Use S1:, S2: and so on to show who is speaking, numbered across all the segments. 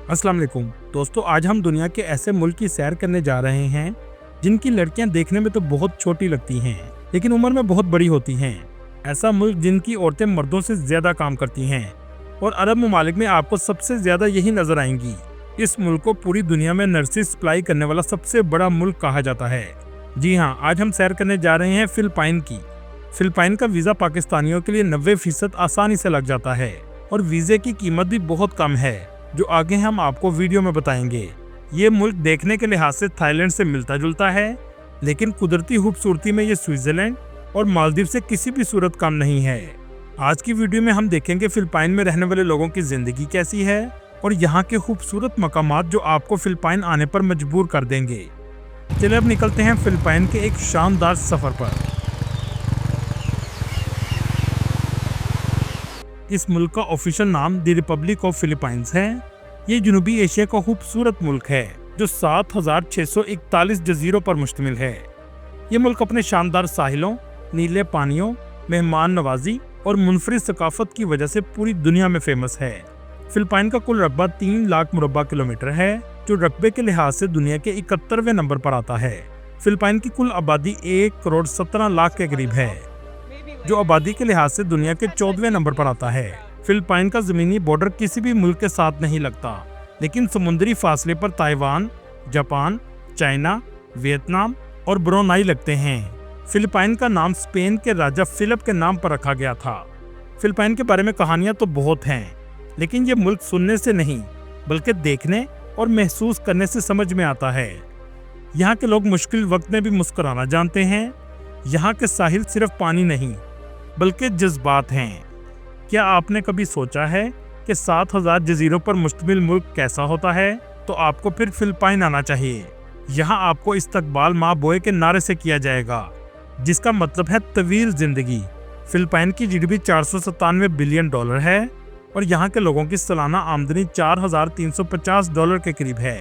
S1: अस्सलाम वालेकुम दोस्तों, आज हम दुनिया के ऐसे मुल्क की सैर करने जा रहे हैं जिनकी लड़कियां देखने में तो बहुत छोटी लगती हैं लेकिन उम्र में बहुत बड़ी होती हैं। ऐसा मुल्क जिनकी औरतें मर्दों से ज्यादा काम करती हैं और अरब ममालिक में आपको सबसे ज्यादा यही नजर आएंगी। इस मुल्क को पूरी दुनिया में नर्सेज सप्लाई करने वाला सबसे बड़ा मुल्क कहा जाता है। जी हाँ, आज हम सैर करने जा रहे हैं फिलिपाइन की। फिलिपाइन का वीजा पाकिस्तानियों के लिए 90% आसानी से लग जाता है और वीजे की कीमत भी बहुत कम है, जो आगे हम आपको वीडियो में बताएंगे। ये मुल्क देखने के लिहाज से थाईलैंड से मिलता जुलता है, लेकिन कुदरती खूबसूरती में ये स्विट्जरलैंड और मालदीव से किसी भी सूरत कम नहीं है। आज की वीडियो में हम देखेंगे फिलिपाइन में रहने वाले लोगों की जिंदगी कैसी है और यहाँ के खूबसूरत मकामात जो आपको फिलिपाइन आने पर मजबूर कर देंगे। चलिए अब निकलते हैं फिलिपाइन के एक शानदार सफर पर। इस मुल्क का ऑफिशियल नाम द रिपब्लिक ऑफ फिलीपाइंस है। ये जनूबी एशिया का खूबसूरत मुल्क है जो 7,641 जजीरों पर मुश्तमिल है। ये मुल्क अपने शानदार साहिलों, नीले पानियों, मेहमान नवाजी और मुनफरिद सकाफत की वजह से पूरी दुनिया में फेमस है। फिलिपाइन का कुल रकबा 3 लाख मुरब्बा किलोमीटर है, जो रकबे के लिहाज से दुनिया के 71वें नंबर पर आता है। फिलिपाइन की कुल आबादी 1 करोड़ 17 लाख के करीब है, जो आबादी के लिहाज से दुनिया के 14वें नंबर पर आता है। फिलिपाइन का जमीनी बॉर्डर किसी भी मुल्क के साथ नहीं लगता, लेकिन समुद्री फासले पर ताइवान, जापान, चाइना, वियतनाम और ब्रुनेई लगते हैं। फिलिपाइन का नाम स्पेन के राजा फिलिप के नाम पर रखा गया था। फिलिपाइन के बारे में कहानियां तो बहुत हैं, लेकिन ये मुल्क सुनने से नहीं बल्कि देखने और महसूस करने से समझ में आता है। यहाँ के लोग मुश्किल वक्त में भी मुस्कुराना जानते हैं। यहाँ के साहिल सिर्फ पानी नहीं बल्कि जज्बात हैं। क्या आपने कभी सोचा है कि 7,000 जजीरों पर मुश्तमिल मुल्क कैसा होता है? तो आपको फिर फिलिपाइन आना चाहिए। यहाँ आपको इस्तकबाल माँ बोए के नारे से किया जाएगा, जिसका मतलब है तवील जिंदगी। फिलिपाइन की जीडीपी $497 बिलियन है और यहाँ के लोगों की सालाना आमदनी $4,350 के करीब है।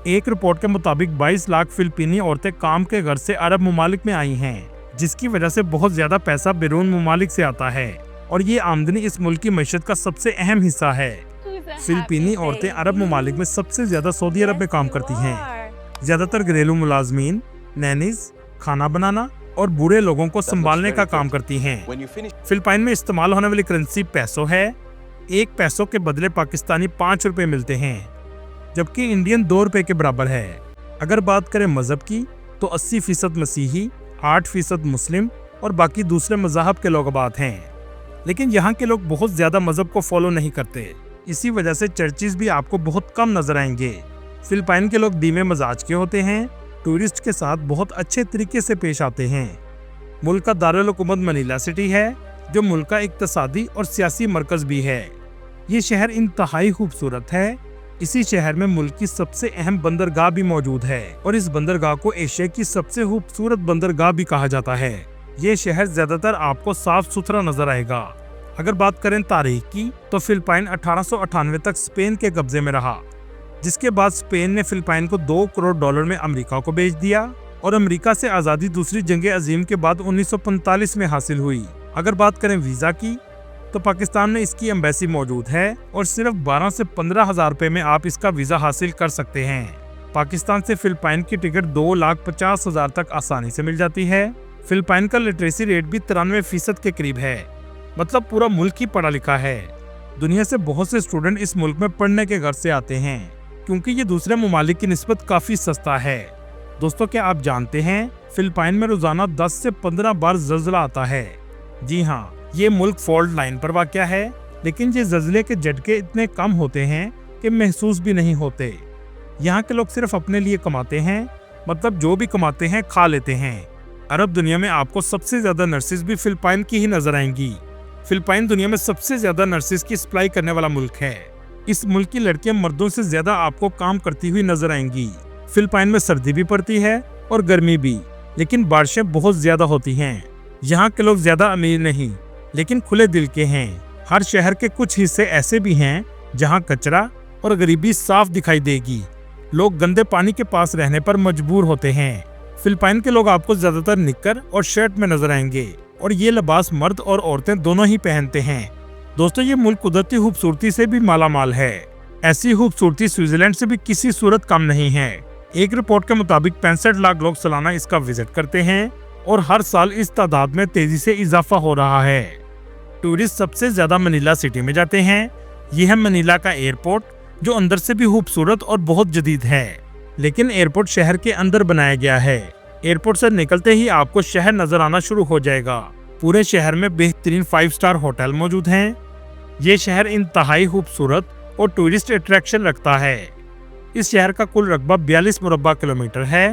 S1: एक रिपोर्ट के मुताबिक 22 लाख फिलिपीनी औरतें काम के घर से अरब ममालिक में आई हैं, जिसकी वजह से बहुत ज्यादा पैसा बैरून ममालिक से आता है और ये आमदनी इस मुल्क की मईशत का सबसे अहम हिस्सा है। फिलिपीनी औरतें अरब ममालिक में सबसे ज्यादा सऊदी अरब में काम करती हैं। ज्यादातर घरेलू मुलाजमीन, नैनीज, खाना बनाना और बूढ़े लोगों को संभालने का काम करती हैं। फिलिपाइन में इस्तेमाल होने वाली करेंसी पैसो है। 1 पैसो के बदले पाकिस्तानी 5 रुपए मिलते हैं, जबकि इंडियन 2 रुपए के बराबर है। अगर बात करें मजहब की तो 80% मसीही, 8% मुस्लिम और बाकी दूसरे मज़हब के लोग आबाद हैं। लेकिन यहाँ के लोग बहुत ज्यादा मजहब को फॉलो नहीं करते, इसी वजह से चर्चिज भी आपको बहुत कम नजर आएंगे। फिलिपाइन के लोग धीमे मजाज के होते हैं, टूरिस्ट के साथ बहुत अच्छे तरीके से पेश आते हैं। मुल्क का दारुल हुकूमत मनीला सिटी है, जो मुल्क का इक्तसादी और सियासी मरकज भी है। ये शहर इंतहाई खूबसूरत है। इसी शहर में मुल्क की सबसे अहम बंदरगाह भी मौजूद है और इस बंदरगाह को एशिया की सबसे खूबसूरत बंदरगाह भी कहा जाता है। ये शहर ज्यादातर आपको साफ सुथरा नजर आएगा। अगर बात करें तारीख की तो फिलिपाइन 1898 तक स्पेन के कब्जे में रहा, जिसके बाद स्पेन ने फिलिपाइन को $2 करोड़ में अमेरिका को बेच दिया और अमेरिका से आज़ादी दूसरी जंग अजीम के बाद 1945 में हासिल हुई। अगर बात करें वीजा की तो पाकिस्तान में इसकी एम्बेसी मौजूद है और सिर्फ 12 से 15 हज़ार रुपए में आप इसका वीजा हासिल कर सकते हैं। पाकिस्तान से फिलिपाइन की टिकट 2,50,000 तक आसानी से मिल जाती है। फिलिपाइन का लिटरेसी रेट भी 93% के करीब है, मतलब पूरा मुल्क ही पढ़ा लिखा है। दुनिया से बहुत से स्टूडेंट इस मुल्क में पढ़ने के घर से आते हैं, क्योंकि ये दूसरे ममालिक की निस्बत काफी सस्ता है। दोस्तों, क्या आप जानते हैं फिलिपाइन में रोजाना 10 से 15 बार ज़ल्ज़ला आता है? जी हाँ, ये मुल्क फॉल्ट लाइन पर वाक़या है, लेकिन ये ज़ल्ज़ले के झटके इतने कम होते हैं कि महसूस भी नहीं होते। यहाँ के लोग सिर्फ अपने लिए कमाते हैं, मतलब जो भी कमाते हैं खा लेते हैं। अरब दुनिया में आपको सबसे ज्यादा नर्सेज भी फिलिपाइन की ही नजर आएंगी। फिलिपाइन दुनिया में सबसे ज्यादा नर्सेज की सप्लाई करने वाला मुल्क है। इस मुल्क की लड़कियां मर्दों से ज्यादा आपको काम करती हुई नजर आएंगी। फिलिपाइन में सर्दी भी पड़ती है और गर्मी भी, लेकिन बारिशें बहुत ज्यादा होती हैं। यहाँ के लोग ज्यादा अमीर नहीं, लेकिन खुले दिल के हैं। हर शहर के कुछ हिस्से ऐसे भी हैं जहाँ कचरा और गरीबी साफ दिखाई देगी। लोग गंदे पानी के पास रहने पर मजबूर होते हैं। फिलिपाइन के लोग आपको ज्यादातर निक्कर और शर्ट में नजर आएंगे और ये लिबास मर्द और औरतें दोनों ही पहनते हैं। दोस्तों, ये मुल्क कुदरती खूबसूरती से भी माला माल है। ऐसी खूबसूरती स्विट्जरलैंड से भी किसी सूरत कम नहीं है। एक रिपोर्ट के मुताबिक 65 लाख लोग सालाना इसका विजिट करते हैं और हर साल इस तादाद में तेजी से इजाफा हो रहा है। टूरिस्ट सबसे ज्यादा मनीला सिटी में जाते हैं। यह है मनीला का एयरपोर्ट, जो अंदर से भी खूबसूरत और बहुत जदीद है। लेकिन एयरपोर्ट शहर के अंदर बनाया गया है। एयरपोर्ट से निकलते ही आपको शहर नजर आना शुरू हो जाएगा। पूरे शहर में बेहतरीन 5 स्टार होटल मौजूद हैं। ये शहर इंतहाई खूबसूरत और टूरिस्ट अट्रैक्शन रखता है। इस शहर का कुल रकबा 42 मुरब्बा किलोमीटर है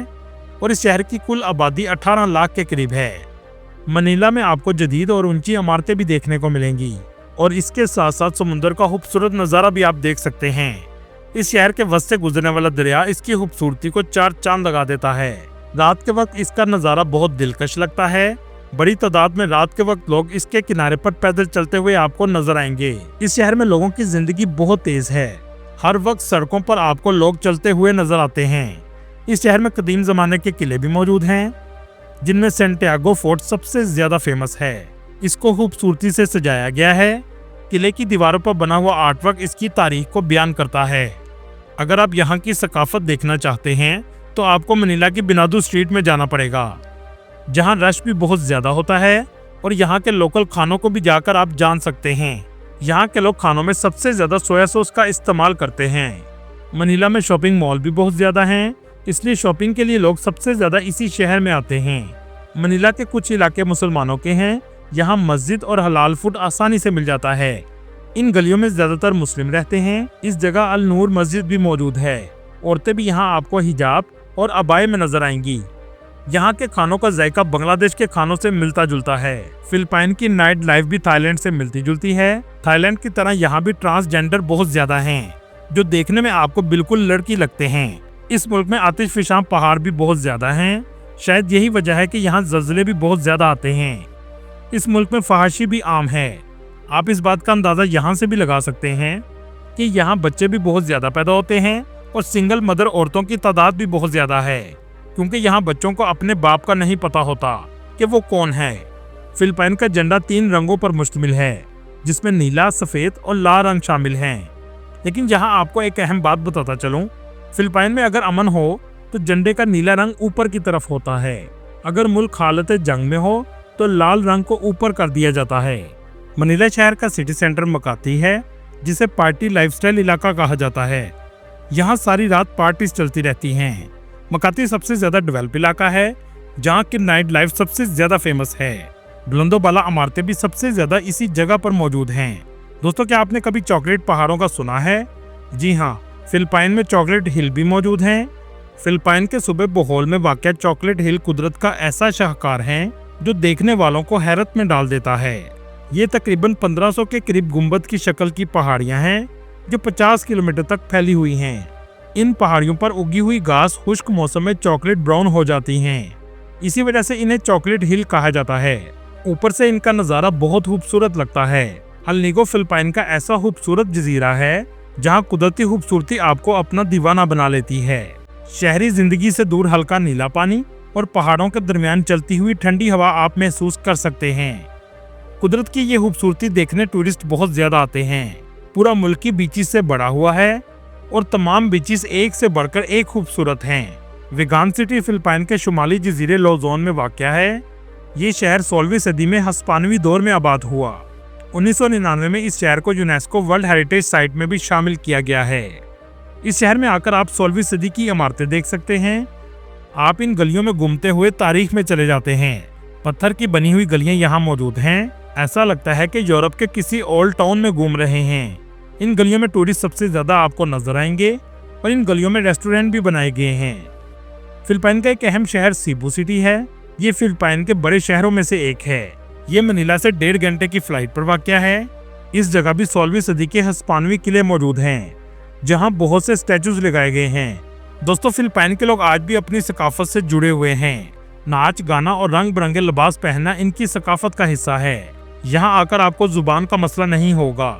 S1: और इस शहर की कुल आबादी 18 लाख के करीब है। मनीला में आपको जदीद और ऊंची इमारतें भी देखने को मिलेंगी और इसके साथ साथ समुद्र का खूबसूरत नज़ारा भी आप देख सकते हैं। इस शहर के वस्त से गुजरने वाला दरिया इसकी खूबसूरती को 4 चांद लगा देता है। रात के वक्त इसका नज़ारा बहुत दिलकश लगता है। बड़ी तादाद में रात के वक्त लोग इसके किनारे पर पैदल चलते हुए आपको नजर आएंगे। इस शहर में लोगों की जिंदगी बहुत तेज है। हर वक्त सड़कों पर आपको लोग चलते हुए नजर आते हैं। इस शहर में कदीम जमाने के किले भी मौजूद हैं, जिनमें सैंटियागो फोर्ट सबसे ज्यादा फेमस है। इसको खूबसूरती से सजाया गया है। किले की दीवारों पर बना हुआ आर्टवर्क इसकी तारीख को बयान करता है। अगर आप यहाँ की सकाफत देखना चाहते हैं तो आपको मनीला की बिनादू स्ट्रीट में जाना पड़ेगा, जहाँ रश भी बहुत ज्यादा होता है और यहाँ के लोकल खानों को भी जाकर आप जान सकते हैं। यहाँ के लोग खानों में सबसे ज्यादा सोया सॉस का इस्तेमाल करते हैं। मनीला में शॉपिंग मॉल भी बहुत ज्यादा हैं, इसलिए शॉपिंग के लिए लोग सबसे ज्यादा इसी शहर में आते हैं। मनीला के कुछ इलाके मुसलमानों के हैं। यहाँ मस्जिद और हलाल फूड आसानी से मिल जाता है। इन गलियों में ज्यादातर मुस्लिम रहते हैं। इस जगह अल नूर मस्जिद भी मौजूद है। औरतें भी यहाँ आपको हिजाब और अबाए में नजर आएंगी। यहाँ के खानों का जायका बांग्लादेश के खानों से मिलता जुलता है। फिलिपाइन की नाइट लाइफ भी थाईलैंड से मिलती जुलती है। थाईलैंड की तरह यहाँ भी ट्रांसजेंडर बहुत ज्यादा हैं, जो देखने में आपको बिल्कुल लड़की लगते हैं। इस मुल्क में आतिशफिशां पहाड़ भी बहुत ज्यादा हैं। शायद यही वजह है कि यहाँ ज़लज़ले भी बहुत ज्यादा आते हैं। इस मुल्क में फहाशी भी आम है। आप इस बात का अंदाजा यहाँ से भी लगा सकते हैं कि यहाँ बच्चे भी बहुत ज्यादा पैदा होते हैं और सिंगल मदर औरतों की तादाद भी बहुत ज्यादा है, क्योंकि यहाँ बच्चों को अपने बाप का नहीं पता होता कि वो कौन है। फिलिपाइन का झंडा 3 रंगों पर मुश्तमिल है, जिसमें नीला, सफेद और लाल रंग शामिल हैं। लेकिन यहाँ आपको एक अहम बात बताता चलूं, फिलिपाइन में अगर अमन हो तो झंडे का नीला रंग ऊपर की तरफ होता है। अगर मुल्क हालत जंग में हो तो लाल रंग को ऊपर कर दिया जाता है। मनीला शहर का सिटी सेंटर मकाती है, जिसे पार्टी लाइफस्टाइल इलाका कहा जाता है। यहाँ सारी रात पार्टीज चलती रहती हैं। मकाती सबसे ज्यादा डेवलप इलाका है, जहाँ की नाइट लाइफ सबसे ज्यादा फेमस है। बुलंदो बाला इमारतें भी सबसे ज्यादा इसी जगह पर मौजूद हैं। दोस्तों, क्या आपने कभी चॉकलेट पहाड़ों का सुना है? जी हाँ, फिलिपाइन में चॉकलेट हिल भी मौजूद हैं। फिलिपाइन के सूबे बोहोल में वाक़या चॉकलेट हिल कुदरत का ऐसा शाहकार है जो देखने वालों को हैरत में डाल देता है। ये तकरीबन 1500 के करीब गुंबद की शक्ल की पहाड़ियां हैं, जो 50 किलोमीटर तक फैली हुई हैं। इन पहाड़ियों पर उगी हुई घास खुश्क मौसम में चॉकलेट ब्राउन हो जाती हैं। इसी वजह से इन्हें चॉकलेट हिल कहा जाता है। ऊपर से इनका नज़ारा बहुत खूबसूरत लगता है। अल नीगो फिलिपाइन का ऐसा खूबसूरत जजीरा है जहाँ कुदरती खूबसूरती आपको अपना दीवाना बना लेती है। शहरी जिंदगी से दूर हल्का नीला पानी और पहाड़ों के दरमियान चलती हुई ठंडी हवा आप महसूस कर सकते हैं। कुदरत की ये खूबसूरती देखने टूरिस्ट बहुत ज्यादा आते हैं। पूरा मुल्क की बीचीज से बड़ा हुआ है और तमाम बीचीज एक से बढ़कर एक खूबसूरत हैं। विगान सिटी फिलिपाइन के शुमाली जजीरे लोजोन में वाक़या है। ये शहर 16वीं सदी में हस्पानवी दौर में आबाद हुआ। 1999 में इस शहर को यूनेस्को वर्ल्ड हेरिटेज साइट में भी शामिल किया गया है। इस शहर में आकर आप 16वीं सदी की इमारतें देख सकते हैं। आप इन गलियों में घूमते हुए तारीख में चले जाते हैं। पत्थर की बनी हुई गलियां यहाँ मौजूद हैं। ऐसा लगता है कि यूरोप के किसी ओल्ड टाउन में घूम रहे हैं। इन गलियों में टूरिस्ट सबसे ज्यादा आपको नजर आएंगे और इन गलियों में रेस्टोरेंट भी बनाए गए हैं। फिलिपाइन का एक अहम शहर सीबू सिटी है। ये फिलिपाइन के बड़े शहरों में से एक है। ये मनीला से 1.5 घंटे की फ्लाइट पर वाक़या है। इस जगह भी 16वीं सदी के हस्पानवी किले मौजूद हैं, जहाँ बहुत से स्टैचूज लगाए गए हैं। दोस्तों, फिलिपाइन के लोग आज भी अपनी सकाफत से जुड़े हुए हैं। नाच, गाना और रंग बिरंगे लिबास पहनना इनकी सकाफत का हिस्सा है। यहाँ आकर आपको जुबान का मसला नहीं होगा,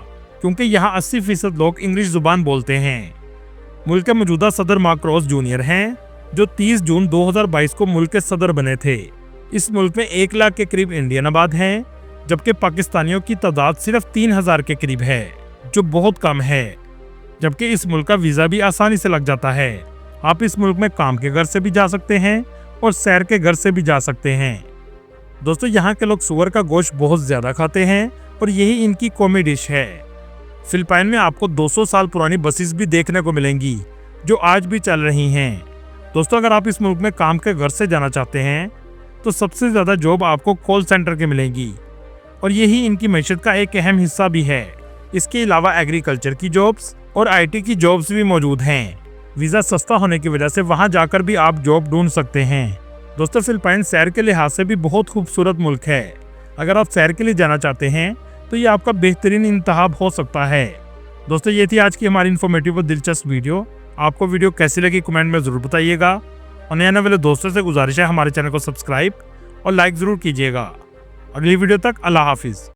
S1: क्योंकि यहाँ 80% लोग इंग्लिश जुबान बोलते हैं। मुल्क के मौजूदा सदर मार्कोस जूनियर हैं, जो 30 जून 2022 को मुल्क के सदर बने थे। इस मुल्क में 1 लाख के करीब इंडियन आबाद हैं, जबकि पाकिस्तानियों की तादाद सिर्फ 3000 के करीब है, जो बहुत कम है। जबकि इस मुल्क का वीज़ा भी आसानी से लग जाता है। आप इस मुल्क में काम के घर से भी जा सकते हैं और सैर के घर से भी जा सकते हैं। दोस्तों, यहाँ के लोग सुअर का गोश्त बहुत ज़्यादा खाते हैं और यही इनकी कॉमन डिश है। फिलिपाइन में आपको 200 साल पुरानी बसेस भी देखने को मिलेंगी जो आज भी चल रही हैं। दोस्तों, अगर आप इस मुल्क में काम के घर से जाना चाहते हैं तो सबसे ज़्यादा जॉब आपको कॉल सेंटर के मिलेंगी और यही इनकी मैशत का एक अहम हिस्सा भी है। इसके अलावा एग्रीकल्चर की जॉब्स और IT की जॉब्स भी मौजूद हैं। वीज़ा सस्ता होने की वजह से वहाँ जाकर भी आप जॉब ढूंढ सकते हैं। दोस्तों, फिलिपाइन सैर के लिहाज से भी बहुत खूबसूरत मुल्क है। अगर आप सैर के लिए जाना चाहते हैं तो ये आपका बेहतरीन इंतखाब हो सकता है। दोस्तों, ये थी आज की हमारी इन्फॉर्मेटिव और दिलचस्प वीडियो। आपको वीडियो कैसी लगी कमेंट में ज़रूर बताइएगा और नए आने वाले दोस्तों से गुजारिश है हमारे चैनल को सब्सक्राइब और लाइक ज़रूर कीजिएगा। अगली वीडियो तक अल्लाह हाफिज़।